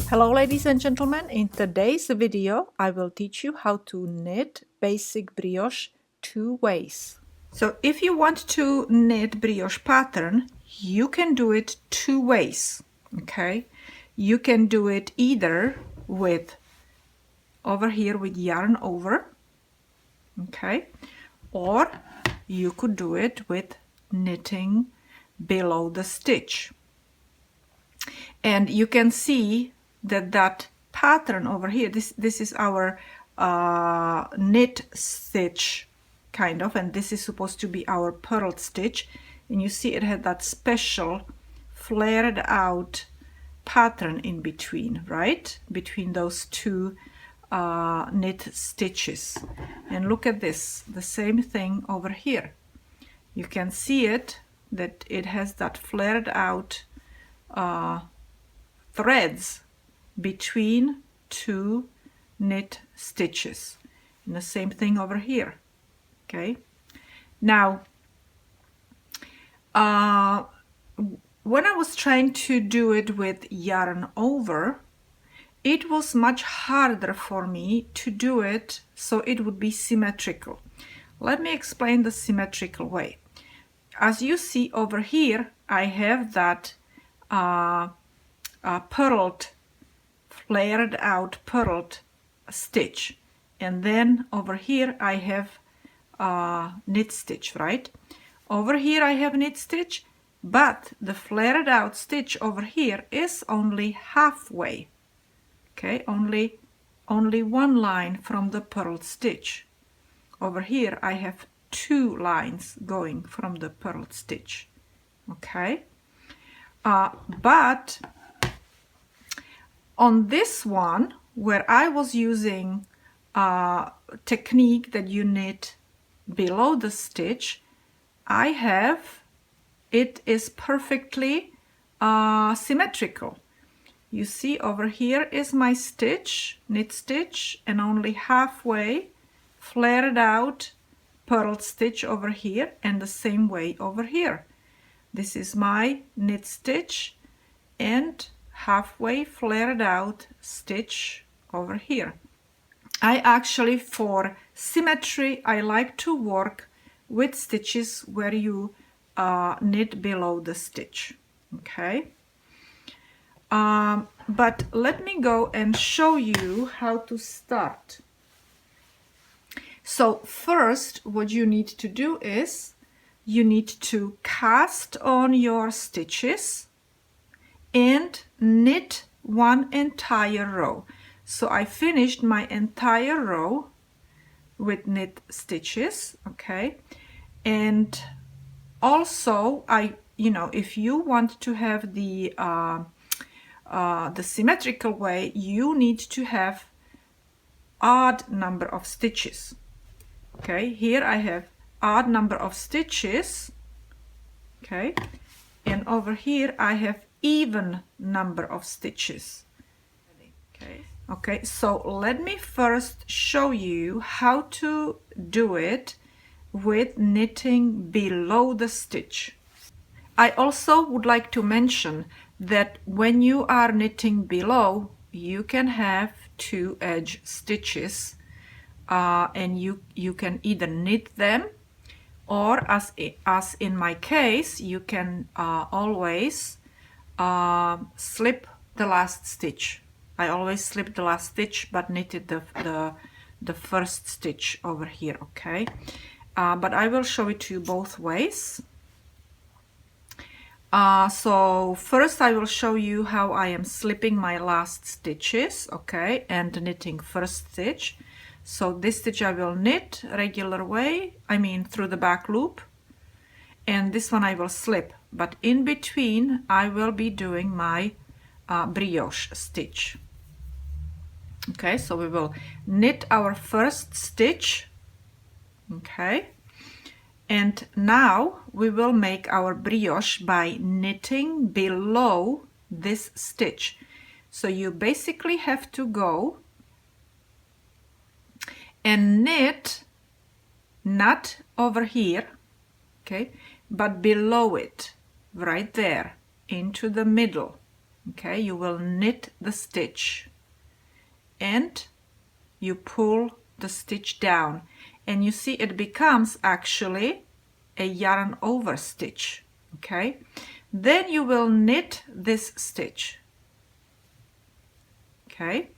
Hello ladies and gentlemen, in today's video I will teach you how to knit basic brioche two ways. So if you want to knit brioche pattern, you can do it two ways, okay? You can do it either with over here with yarn over, okay? Or you could do it with knitting below the stitch. And you can see that pattern over here, this is our knit stitch kind of, and this is supposed to be our purled stitch, and you see it had that special flared out pattern in between, right, between those two knit stitches. And look at this, the same thing over here. You can see it, that it has that flared out threads between two knit stitches, and the same thing over here. Okay, now when I was trying to do it with yarn over, it was much harder for me to do it so it would be symmetrical. Let me explain the symmetrical way. As you see over here, I have that purled, flared out purled stitch, and then over here I have knit stitch, right? Over here I have knit stitch, but the flared out stitch over here is only halfway, okay? Only one line from the purled stitch. Over here I have two lines going from the purled stitch, okay? But on this one, where I was using a technique that you knit below the stitch, I have, it is perfectly symmetrical. You see over here is my stitch, knit stitch, and only halfway flared out purled stitch over here, and the same way over here. This is my knit stitch and halfway flared out stitch over here. I actually, for symmetry, I like to work with stitches where you knit below the stitch, okay? But let me go and show you how to start. So first, what you need to do is you need to cast on your stitches and knit one entire row. So I finished my entire row with knit stitches, okay? And also, if you want to have the symmetrical way, you need to have odd number of stitches. Okay, here I have odd number of stitches, okay, and over here I have even number of stitches. Okay, so let me first show you how to do it with knitting below the stitch. I also would like to mention that when you are knitting below, you can have two edge stitches, and you can either knit them, or as in my case, you can always slip the last stitch. I always slip the last stitch but knitted the first stitch over here, okay? But I will show it to you both ways. So first I will show you how I am slipping my last stitches, okay, and knitting first stitch. So this stitch I will knit regular way, I mean through the back loop, and this one I will slip, but in between I will be doing my brioche stitch. Okay, so we will knit our first stitch, okay, and now we will make our brioche by knitting below this stitch. So you basically have to go and knit not over here, okay, but below it, right there, into the middle, Okay, you will knit the stitch and you pull the stitch down, and you see it becomes actually a yarn over stitch. Okay, then you will knit this stitch. Okay,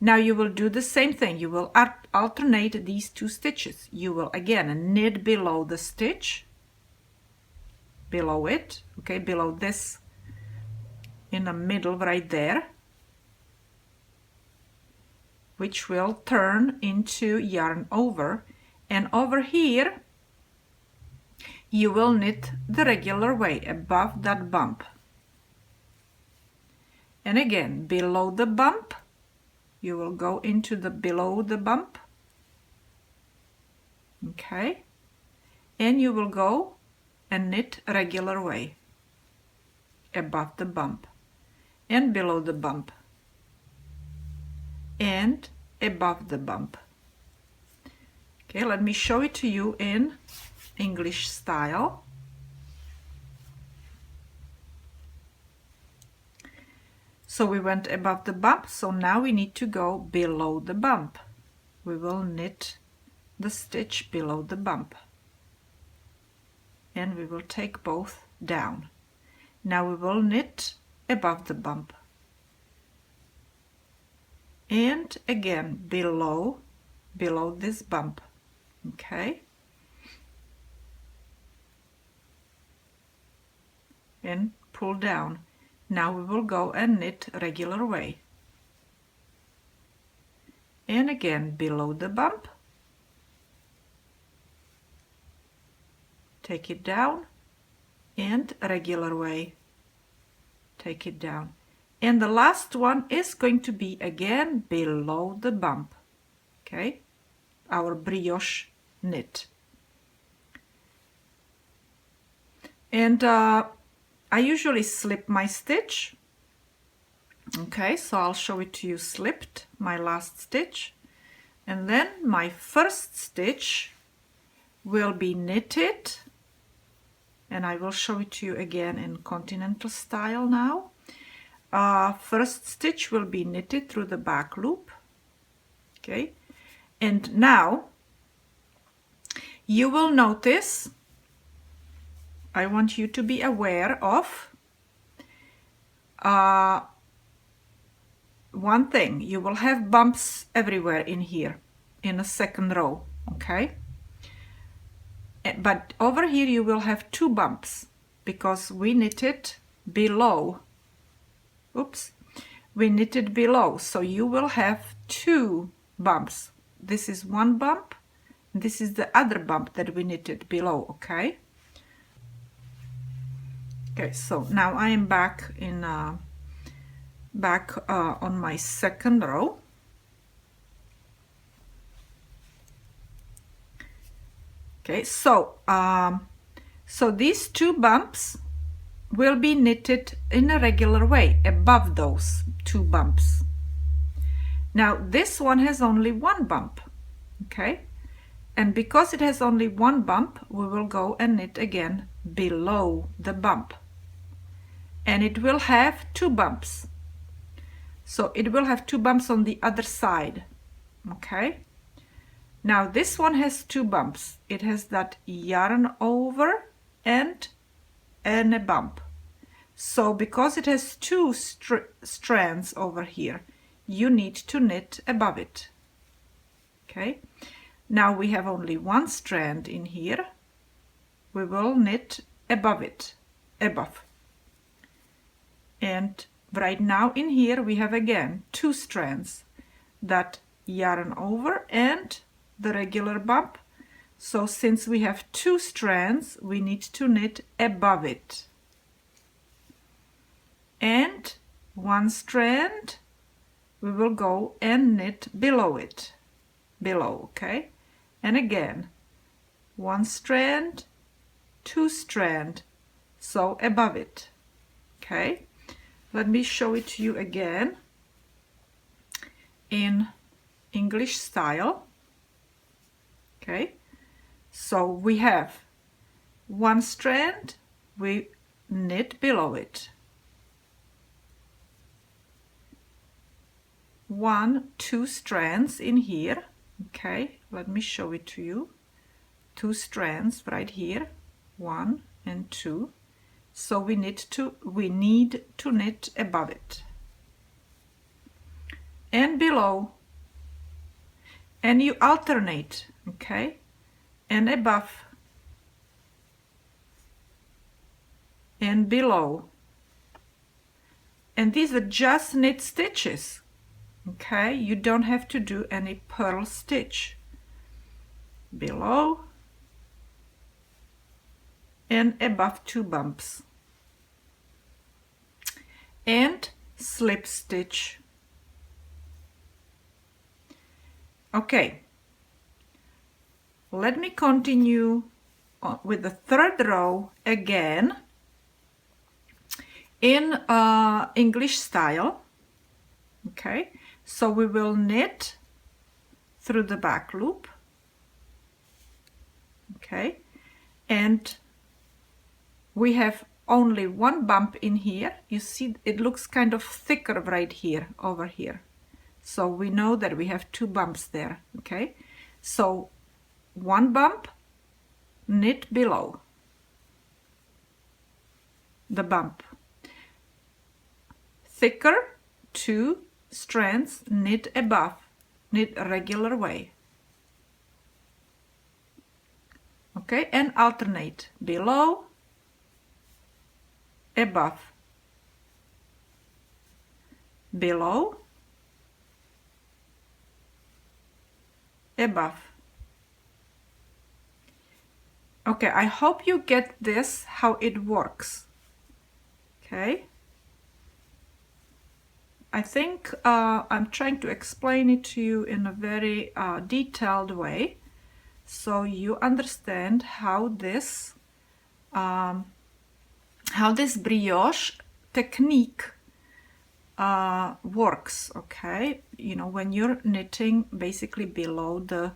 now you will do the same thing. You will alternate these two stitches. You will again knit below the stitch, below it, okay, below this, in the middle right there, which will turn into yarn over, and over here you will knit the regular way above that bump. And again, below the bump, you will go into the below the bump. Okay, and you will go and knit regular way above the bump and below the bump and above the bump. Okay, let me show it to you in English style. So we went above the bump, so now we need to go below the bump. We will knit the stitch below the bump and we will take both down. Now we will knit above the bump and again below this bump. Okay, and pull down. Now we will go and knit regular way and again below the bump, take it down and regular way, take it down. And the last one is going to be again below the bump. Okay, our brioche knit. And I usually slip my stitch. Okay, so I'll show it to you slipped, my last stitch. And then my first stitch will be knitted, and I will show it to you again in Continental Style now. First stitch will be knitted through the back loop. Okay, and now you will notice, I want you to be aware of one thing. You will have bumps everywhere in here in the second row. Okay, but over here you will have two bumps because we knitted below. Oops, we knitted below, so you will have two bumps. This is one bump, this is the other bump that we knitted below. Okay, okay, so now I am back in on my second row. Okay, so so these two bumps will be knitted in a regular way above those two bumps. Now this one has only one bump. Okay, and because it has only one bump, we will go and knit again below the bump, and it will have two bumps. So it will have two bumps on the other side. Okay, now this one has two bumps. It has that yarn over and a bump. So because it has two strands over here, you need to knit above it. Okay, now we have only one strand in here. We will knit above it, above. And right now in here we have again two strands, that yarn over and the regular bump. So since we have two strands, we need to knit above it. And one strand, we will go and knit below it, below. Okay, and again one strand, two strand, so above it. Okay, let me show it to you again in English style. Okay, so we have one strand, we knit below it, 2 strands in here. Okay, let me show it to you. 2 strands right here, 1 and 2. So we need to knit above it and below, and you alternate, okay, and above and below, and these are just knit stitches, okay, you don't have to do any purl stitch. Below and above 2 bumps and slip stitch. Okay, let me continue with the 3rd row again in English style. Okay, so we will knit through the back loop, okay, and we have only 1 bump in here. You see it looks kind of thicker right here, over here. So we know that we have 2 bumps there, okay? So 1 bump, knit below the bump. Thicker, 2 strands, knit above, knit regular way. Okay, and alternate below, above, below, above. Okay, I hope you get this, how it works. Okay, I think I'm trying to explain it to you in a very detailed way, so you understand how this brioche technique works. Okay, you know, when you're knitting basically below the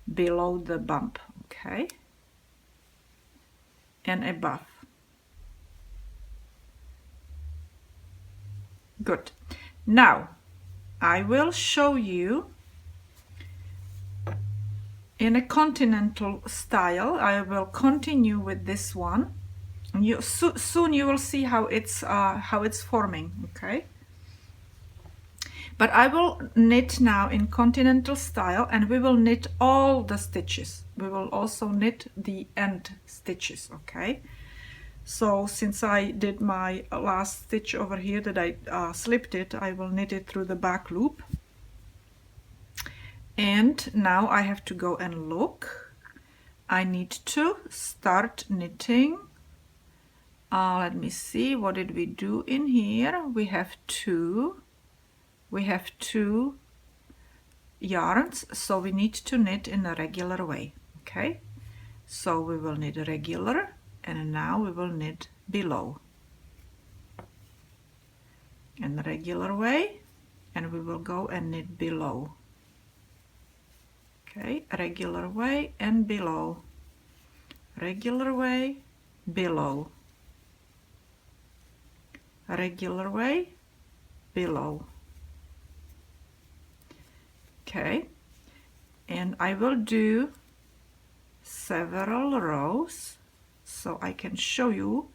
bump, okay, and above. Good. Now I will show you in a continental style. I will continue with this one. You soon you will see how it's forming, okay? But I will knit now in continental style, and we will knit all the stitches. We will also knit the end stitches, okay? So since I did my last stitch over here that I slipped it, I will knit it through the back loop. And now I have to go and look. I need to start knitting. Let me see, what did we do in here? We have two yarns, so we need to knit in a regular way, okay? So we will knit regular, and now we will knit below in a regular way, and we will go and knit below. Okay, regular way and below, regular way, below, regular way, below. Okay, and I will do several rows so I can show you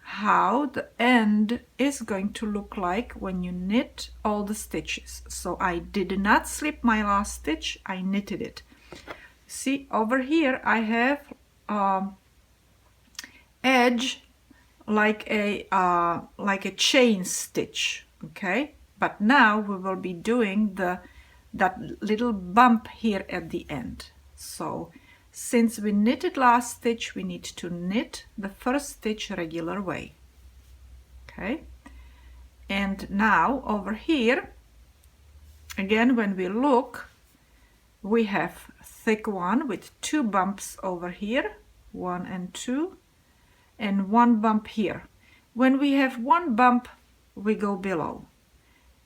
how the end is going to look like when you knit all the stitches. So I did not slip my last stitch, I knitted it. See, over here I have edge like a chain stitch, okay? But now we will be doing that little bump here at the end. So since we knitted last stitch, we need to knit the first stitch regular way, okay? And now over here, again, when we look, we have thick one with 2 bumps over here, 1 and 2, and 1 bump here. When we have 1 bump, we go below.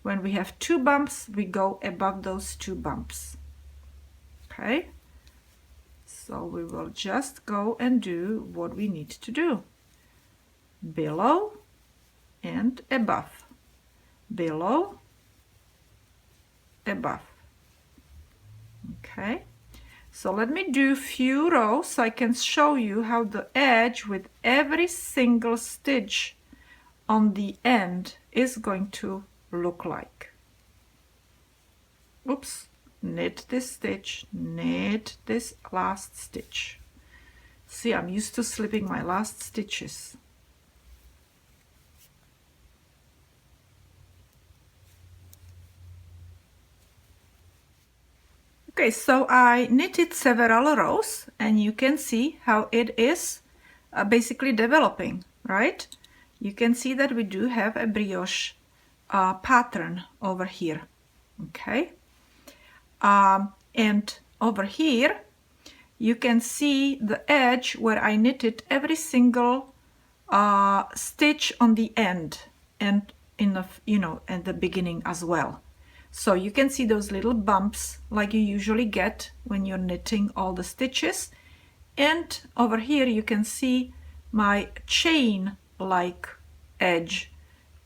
When we have 2 bumps, we go above those 2 bumps, okay? So we will just go and do what we need to do. Below and above, below above. Okay, so let me do few rows so I can show you how the edge with every single stitch on the end is going to look like. Oops, knit this stitch, knit this last stitch. See, I'm used to slipping my last stitches. Okay, so I knitted several rows and you can see how it is basically developing, right? You can see that we do have a brioche pattern over here, okay? And over here you can see the edge where I knitted every single stitch on the end and in the, you know, at the beginning as well. So you can see those little bumps like you usually get when you're knitting all the stitches. And over here you can see my chain like edge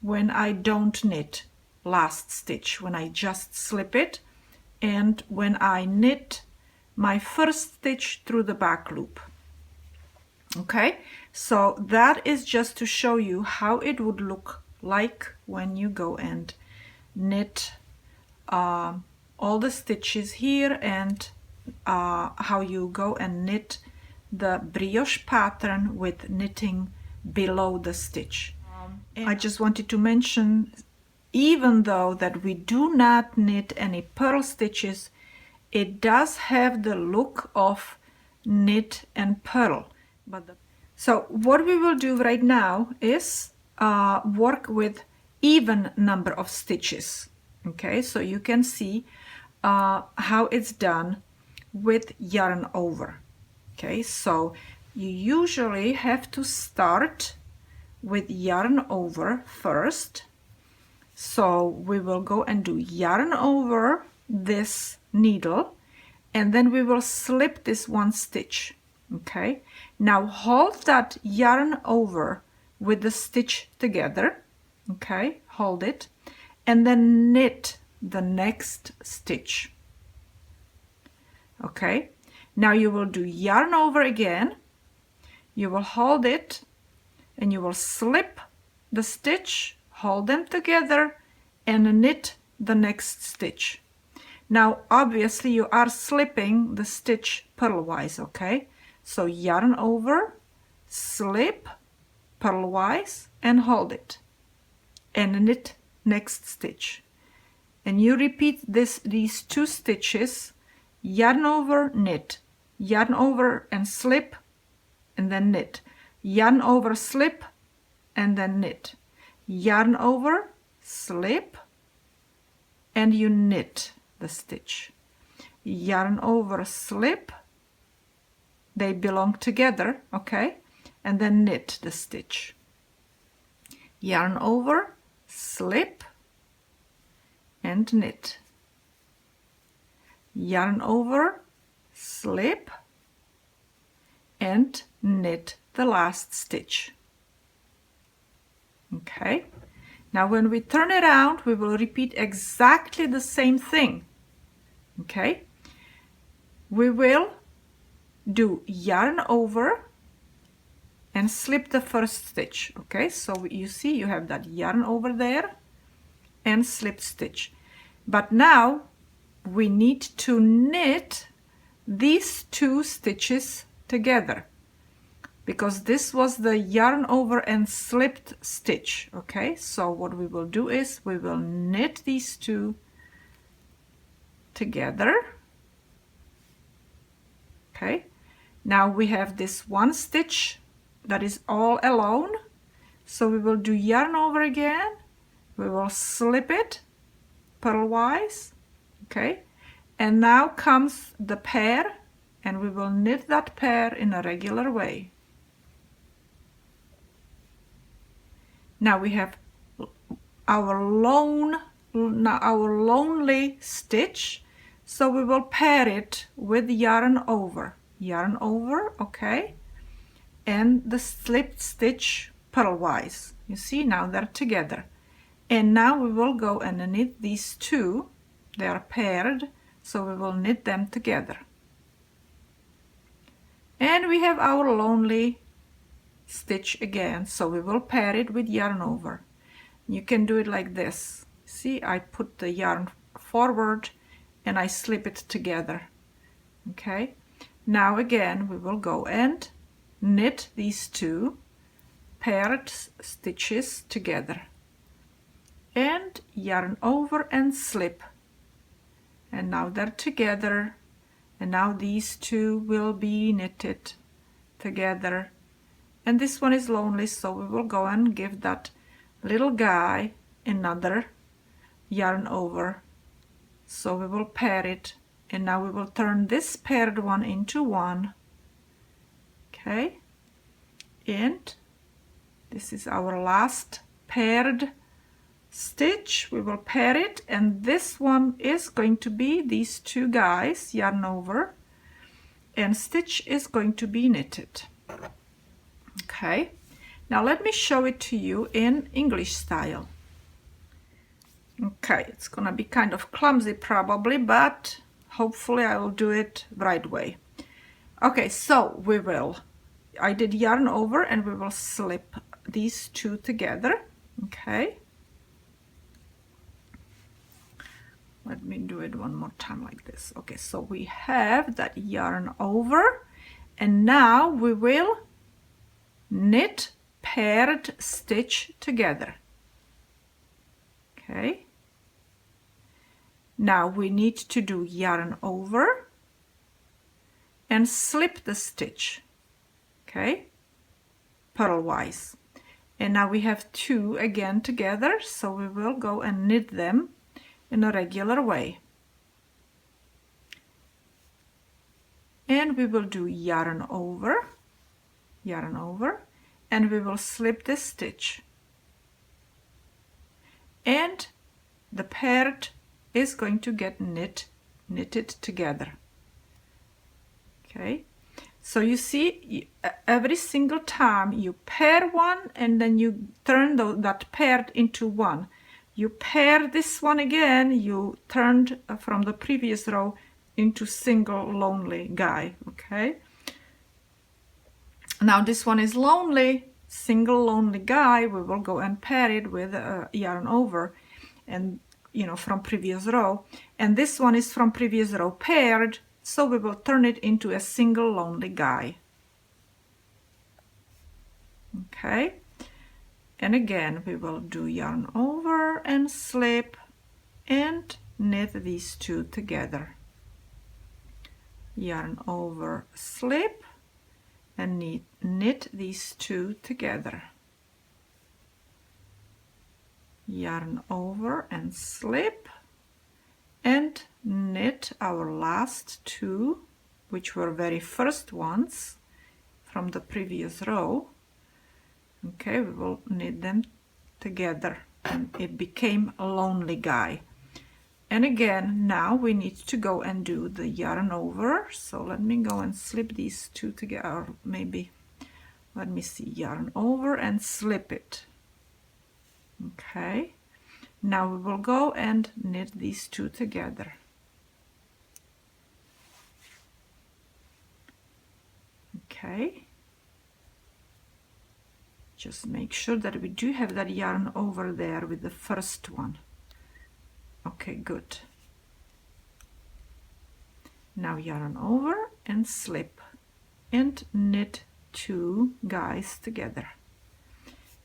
when I don't knit last stitch, when I just slip it, and when I knit my first stitch through the back loop. Okay, so that is just to show you how it would look like when you go and knit all the stitches here, and how you go and knit the brioche pattern with knitting below the stitch. I just wanted to mention, even though that we do not knit any purl stitches, it does have the look of knit and purl. So what we will do right now is work with even number of stitches. Okay, so you can see how it's done with yarn over. Okay, so you usually have to start with yarn over first. So we will go and do yarn over this needle, and then we will slip this one stitch. Okay, now hold that yarn over with the stitch together. Okay, hold it, and then knit the next stitch. Okay, now you will do yarn over again, you will hold it, and you will slip the stitch, hold them together, and knit the next stitch. Now obviously you are slipping the stitch purlwise. Okay, so yarn over, slip purlwise, and hold it, and knit next stitch. And you repeat these two stitches, yarn over, knit, yarn over and slip, and then knit, yarn over, slip, and then knit, yarn over, slip, and you knit the stitch, yarn over, slip, they belong together. Okay, and then knit the stitch, yarn over, slip, and knit, yarn over, slip, and knit the last stitch. Okay, now when we turn around we will repeat exactly the same thing. Okay, we will do yarn over and slip the first stitch. Okay, so you see you have that yarn over there and slip stitch, but now we need to knit these two stitches together because this was the yarn over and slipped stitch. Okay, so what we will do is we will knit these two together. Okay, now we have this one stitch that is all alone, so we will do yarn over again, we will slip it purlwise. Okay, and now comes the pair, and we will knit that pair in a regular way. Now we have our lonely stitch, so we will pair it with yarn over, okay, and the slipped stitch purlwise. You see, now they're together, and now we will go and knit these two They are paired, so we will knit them together. And we have our lonely stitch again, so we will pair it with yarn over. You can do it like this. See, I put the yarn forward and I slip it together. Okay, now again we will go and knit these two paired stitches together and yarn over and slip, and now they're together, and now these two will be knitted together. And this one is lonely, so we will go and give that little guy another yarn over. So we will pair it, and now we will turn this paired one into one. Okay, and this is our last paired stitch. We will pair it, and this one is going to be these two guys, yarn over, and stitch is going to be knitted. Okay, now let me show it to you in English style. Okay, it's gonna be kind of clumsy probably, but hopefully I will do it right way. Okay, so I did yarn over and we will slip these two together. Okay, let me do it one more time like this. Okay, so we have that yarn over, and now we will knit paired stitch together. Okay, now we need to do yarn over and slip the stitch, okay, purlwise. And now we have two again together, so we will go and knit them in a regular way. And we will do yarn over, and we will slip this stitch. And the paired is going to get knitted together. Okay, so you see, every single time you pair one and then you turn that paired into one. You pair this one again, you turned from the previous row into single lonely guy. Okay, now this one is lonely, single lonely guy. We will go and pair it with yarn over, and from previous row, and this one is from previous row paired, so we will turn it into a single lonely guy. Okay, and again we will do yarn over and slip and knit these two together. Yarn over, slip, and knit these two together. Yarn over and slip and knit our last two, which were very first ones from the previous row. Okay, we will knit them together, and it became a lonely guy. And again, now we need to go and do the yarn over. So let me go and slip these two together, or maybe, let me see, yarn over and slip it. Okay, now we will go and knit these two together. Okay, just make sure that we do have that yarn over there with the first one. Okay, good. Now yarn over and slip and knit two guys together.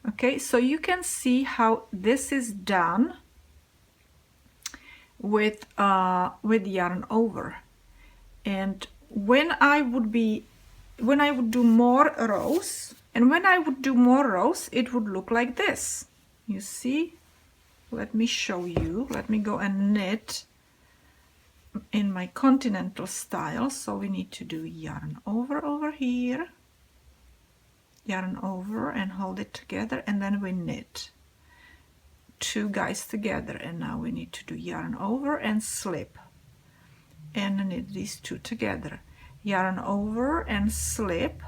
Okay, so you can see how this is done with yarn over. And when I would do more rows, it would look like this. You see? Let me show you. Let me go and knit in my Continental Style. So we need to do yarn over here, yarn over and hold it together, and then we knit two guys together. And now we need to do yarn over and slip and knit these two together. Yarn over and slip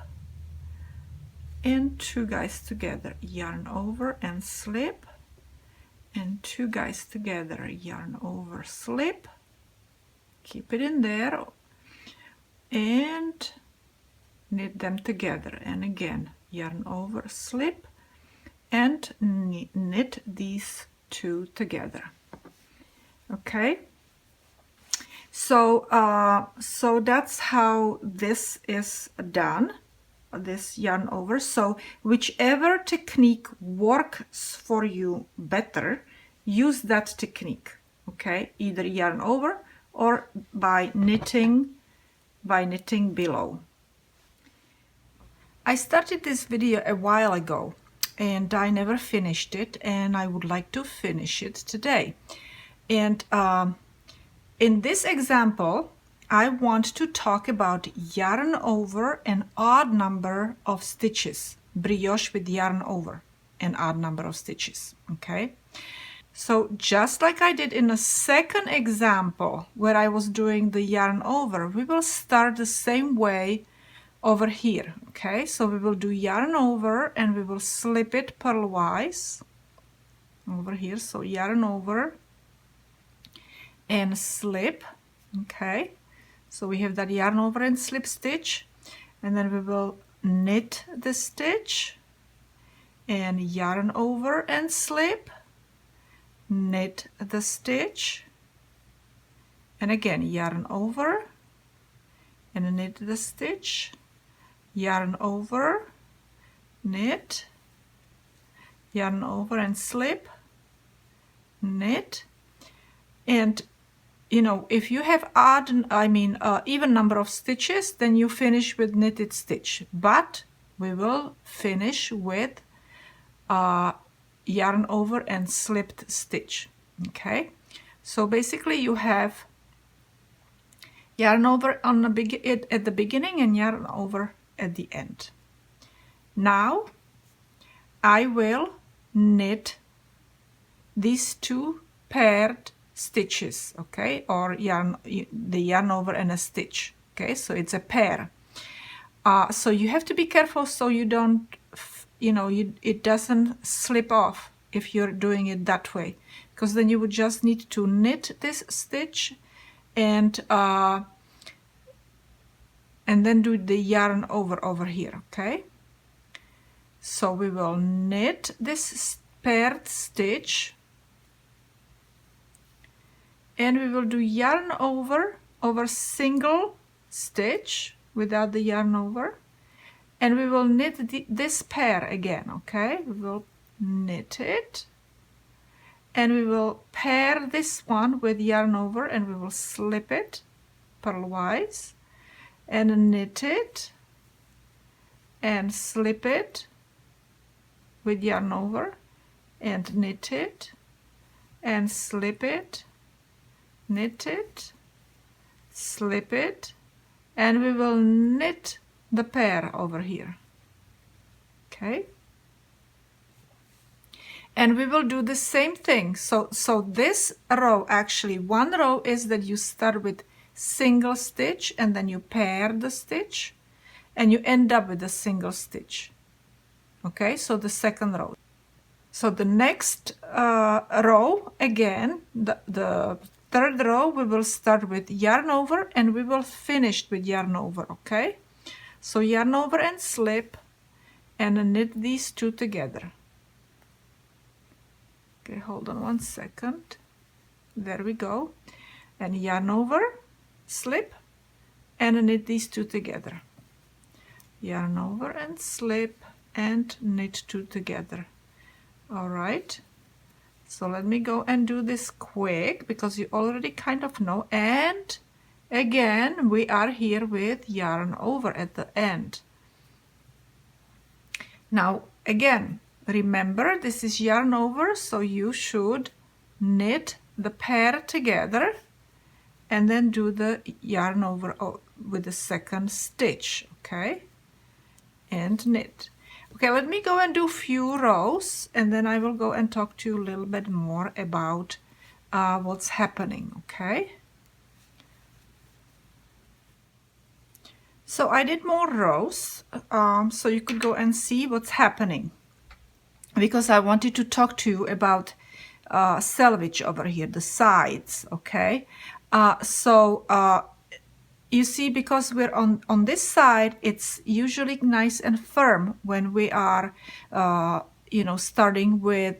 and two guys together. Yarn over and slip and two guys together, yarn over, slip, keep it in there, and knit them together, and again yarn over, slip, and knit these two together. Okay, so so that's how this is done, this yarn over. So whichever technique works for you better, use that technique. Okay, either yarn over or by knitting below. I started this video a while ago and I never finished it, and I would like to finish it today. And in this example, I want to talk about yarn over an odd number of stitches, brioche with yarn over an odd number of stitches. Okay, so just like I did in the second example where I was doing the yarn over, we will start the same way over here. Okay, so we will do yarn over and we will slip it purlwise over here. So yarn over and slip. Okay, so we have that yarn over and slip stitch, and then we will knit the stitch and yarn over and slip, knit the stitch, and again yarn over and knit the stitch, yarn over, knit, yarn over and slip, knit. And you know, if you have even number of stitches, then you finish with knitted stitch, but we will finish with yarn over and slipped stitch. Okay, so basically you have yarn over on at the beginning and yarn over at the end. Now I will knit these two paired stitches, okay, or the yarn over and a stitch. Okay, so it's a pair. So you have to be careful so you don't, it doesn't slip off if you're doing it that way, because then you would just need to knit this stitch and then do the yarn over here. Okay, so we will knit this paired stitch and we will do yarn over single stitch without the yarn over, and we will knit this pair again. Okay, we will knit it and we will pair this one with yarn over and we will slip it purlwise and knit it and slip it with yarn over and knit it and slip it, knit it, slip it, and we will knit the pair over here. Okay, and we will do the same thing. So this row, actually one row is that you start with single stitch and then you pair the stitch and you end up with a single stitch. Okay, so the second row. So the next row, again, the third row, we will start with yarn over and we will finish with yarn over. Okay, so yarn over and slip and knit these two together. Okay, hold on one second. There we go. And yarn over, slip, and knit these two together. Yarn over and slip and knit two together. All right, so let me go and do this quick because you already kind of know. And again, we are here with yarn over at the end. Now again, remember this is yarn over, so you should knit the pair together and then do the yarn over with the second stitch. Okay, and knit. Okay, let me go and do few rows and then I will go and talk to you a little bit more about what's happening. Okay, so I did more rows so you could go and see what's happening, because I wanted to talk to you about selvage over here, the sides, okay? You see, because we're on this side, it's usually nice and firm when we are, you know, starting with,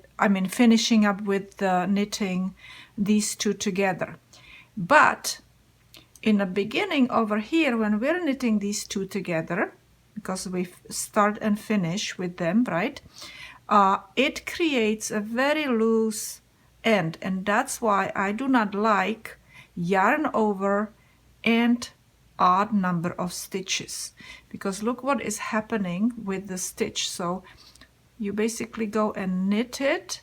finishing up with knitting these two together. But in the beginning over here, when we're knitting these two together, because we start and finish with them, right? It creates a very loose end, and that's why I do not like yarn over and odd number of stitches, because look what is happening with the stitch. So you basically go and knit it,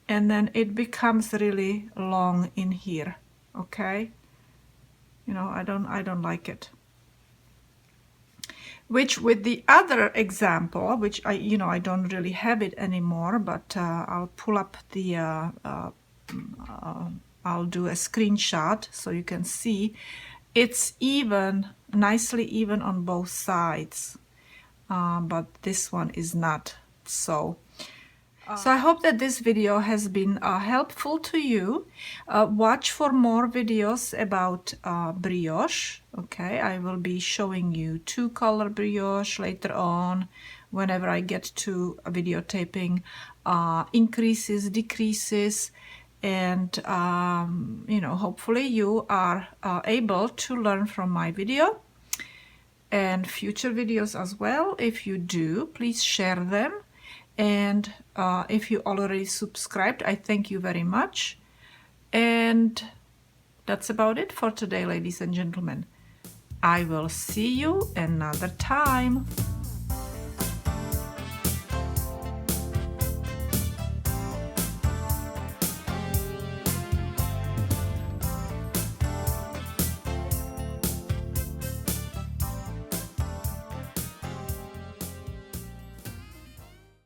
and then it becomes really long in here, okay? You know, I don't like it. Which with the other example, which I don't really have it anymore, but I'll pull up the I'll do a screenshot so you can see it's even, nicely even on both sides, but this one is not. So I hope that this video has been helpful to you. Watch for more videos about brioche. Okay, I will be showing you 2-color brioche later on whenever I get to videotaping increases, decreases, and you know, hopefully you are able to learn from my video and future videos as well. If you do, please share them. And if you already subscribed, I thank you very much. And that's about it for today, ladies and gentlemen. I will see you another time.